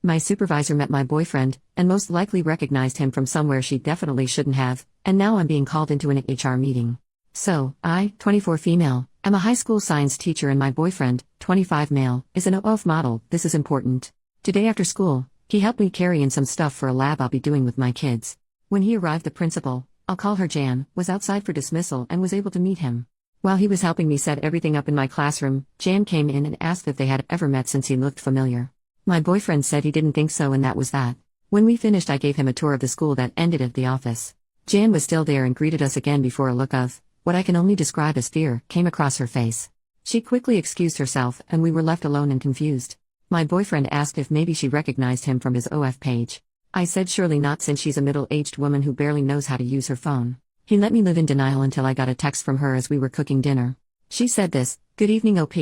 My supervisor met my boyfriend, and most likely recognized him from somewhere she definitely shouldn't have, and now I'm being called into an HR meeting. So, I, 24 female, am a high school science teacher and my boyfriend, 25 male, is an OF model. This is important. Today after school, he helped me carry in some stuff for a lab I'll be doing with my kids. When he arrived, the principal, I'll call her Jan, was outside for dismissal and was able to meet him. While he was helping me set everything up in my classroom, Jan came in and asked if they had ever met since he looked familiar. My boyfriend said he didn't think so, and that was that. When we finished, I gave him a tour of the school that ended at the office. Jan was still there and greeted us again before a look of what I can only describe as fear came across her face. She quickly excused herself and we were left alone and confused. My boyfriend asked if maybe she recognized him from his OF page. I said surely not, since she's a middle-aged woman who barely knows how to use her phone. He let me live in denial until I got a text from her as we were cooking dinner. She said this: "Good evening OP,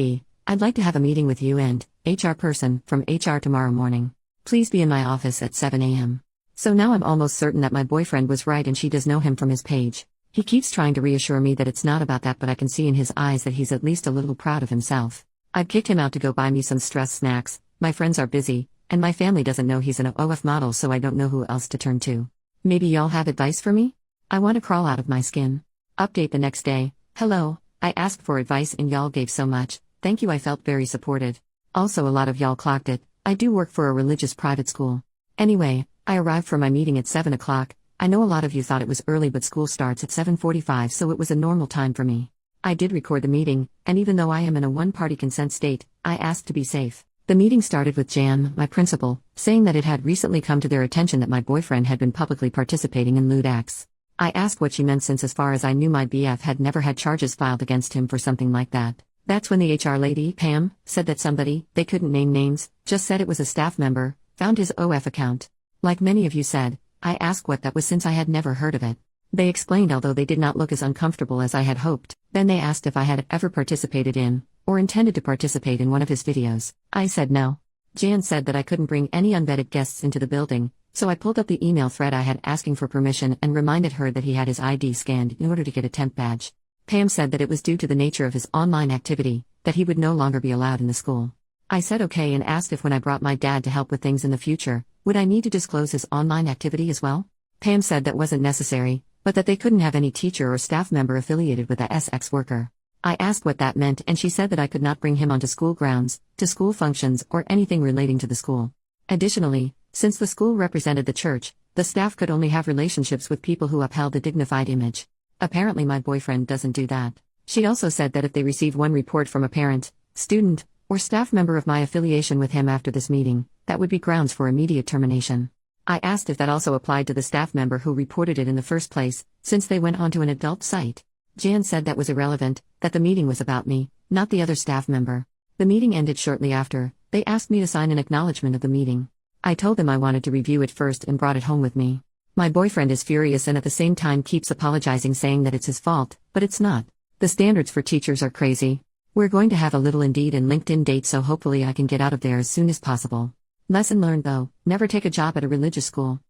I'd like to have a meeting with you and HR person from HR tomorrow morning. Please be in my office at 7 a.m. So now I'm almost certain that my boyfriend was right and she does know him from his page. He keeps trying to reassure me that it's not about that, but I can see in his eyes that he's at least a little proud of himself. I've kicked him out to go buy me some stress snacks. My friends are busy, and my family doesn't know he's an OF model, so I don't know who else to turn to. Maybe y'all have advice for me? I want to crawl out of my skin." Update the next day. "Hello, I asked for advice and y'all gave so much. Thank you, I felt very supported. Also, a lot of y'all clocked it. I do work for a religious private school. Anyway, I arrived for my meeting at 7 o'clock. I know a lot of you thought it was early, but school starts at 7:45, so it was a normal time for me. I did record the meeting, and even though I am in a one-party consent state, I asked to be safe." The meeting started with Jan, my principal, saying that it had recently come to their attention that my boyfriend had been publicly participating in lewd acts. I asked what she meant, since as far as I knew my BF had never had charges filed against him for something like that. That's when the HR lady, Pam, said that somebody, they couldn't name names, just said it was a staff member, found his OF account. Like many of you said, I asked what that was since I had never heard of it. They explained, although they did not look as uncomfortable as I had hoped. Then they asked if I had ever participated in, or intended to participate in one of his videos. I said no. Jan said that I couldn't bring any unvetted guests into the building, so I pulled up the email thread I had asking for permission and reminded her that he had his ID scanned in order to get a temp badge. Pam said that it was due to the nature of his online activity, that he would no longer be allowed in the school. I said okay and asked if when I brought my dad to help with things in the future, would I need to disclose his online activity as well? Pam said that wasn't necessary, but that they couldn't have any teacher or staff member affiliated with a SX worker. I asked what that meant and she said that I could not bring him onto school grounds, to school functions, or anything relating to the school. Additionally, since the school represented the church, the staff could only have relationships with people who upheld a dignified image. Apparently my boyfriend doesn't do that. She also said that if they received one report from a parent, student, or staff member of my affiliation with him after this meeting, that would be grounds for immediate termination. I asked if that also applied to the staff member who reported it in the first place, since they went onto an adult site. Jan said that was irrelevant, that the meeting was about me, not the other staff member. The meeting ended shortly after. They asked me to sign an acknowledgement of the meeting. I told them I wanted to review it first and brought it home with me. My boyfriend is furious and at the same time keeps apologizing, saying that it's his fault, but it's not. The standards for teachers are crazy. We're going to have a little Indeed and LinkedIn date, so hopefully I can get out of there as soon as possible. Lesson learned though, never take a job at a religious school.